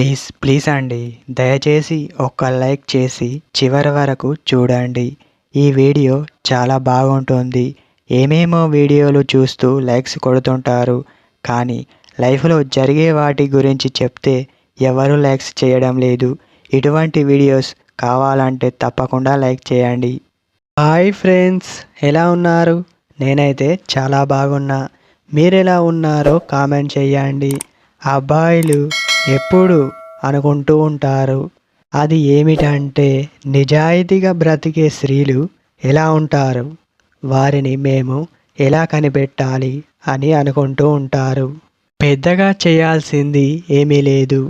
Please please అండి, దయచేసి ఒక్క లైక్ చేసి చివరి వరకు చూడండి. ఈ వీడియో చాలా బాగుంటుంది. ఏమేమో వీడియోలు చూస్తూ లైక్స్ కొడుతుంటారు, కానీ లైఫ్లో జరిగే వాటి గురించి చెప్తే ఎవరు లైక్స్ చేయడం లేదు. ఇటువంటి వీడియోస్ కావాలంటే తప్పకుండా లైక్ చేయండి. హాయ్ ఫ్రెండ్స్, ఎలా ఉన్నారు? నేనైతే చాలా బాగున్నా. మీరెలా ఉన్నారో కామెంట్ చేయండి. అబ్బాయిలు ఎప్పుడు అనుకుంటూ ఉంటారు, అది ఏమిటంటే నిజాయితీగా బ్రతికే స్త్రీలు ఎలా ఉంటారు, వారిని మేము ఎలా కనిపెట్టాలి అని అనుకుంటూ ఉంటారు. పెద్దగా చేయాల్సింది ఏమీ లేదు.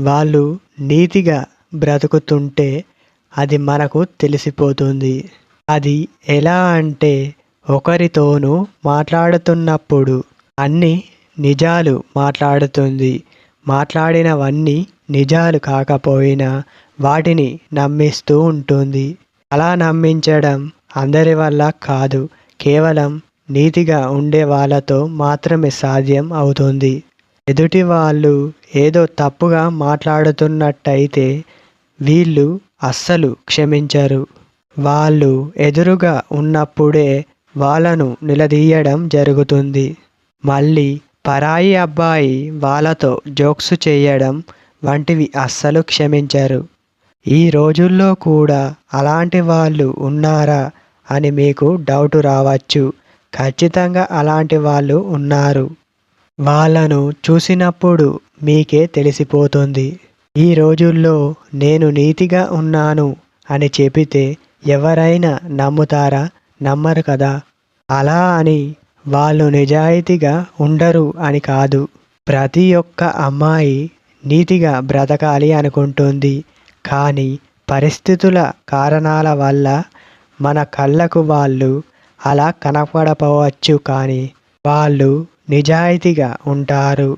వాళ్ళు నీతిగా బ్రతుకుతుంటే అది మనకు తెలిసిపోతుంది. అది ఎలా అంటే ఒకరితోనూ మాట్లాడుతున్నప్పుడు అన్ని నిజాలు మాట్లాడుతుంది. మాట్లాడినవన్నీ నిజాలు కాకపోయినా వాటిని నమ్మిస్తూ ఉంటుంది. అలా నమ్మించడం అందరి వల్ల కాదు, కేవలం నీతిగా ఉండే వాళ్ళతో మాత్రమే సాధ్యం అవుతుంది. ఎదుటి వాళ్ళు ఏదో తప్పుగా మాట్లాడుతున్నట్టయితే వీళ్ళు అస్సలు క్షమించరు. వాళ్ళు ఎదురుగా ఉన్నప్పుడే వాళ్ళను నిలదీయడం జరుగుతుంది. మళ్ళీ పరాయి అబ్బాయి వాళ్ళతో జోక్స్ చేయడం వంటివి అస్సలు క్షమించరు. ఈ రోజుల్లో కూడా అలాంటి వాళ్ళు ఉన్నారా అని మీకు డౌట్ రావచ్చు. ఖచ్చితంగా అలాంటి వాళ్ళు ఉన్నారు. వాళ్ళను చూసినప్పుడు మీకే తెలిసిపోతుంది. ఈ రోజుల్లో నేను నీతిగా ఉన్నాను అని చెబితే ఎవరైనా నమ్ముతారా? నమ్మరు కదా. అలా అని వాళ్ళు నిజాయితీగా ఉండరు అని కాదు. ప్రతి ఒక్క అమ్మాయి నీతిగా బ్రతకాలి అనుకుంటుంది. కానీ పరిస్థితుల కారణాల వల్ల మన కళ్ళకు వాళ్ళు అలా కనపడపోవచ్చు, కానీ వాళ్ళు నిజాయితీగా ఉంటారు.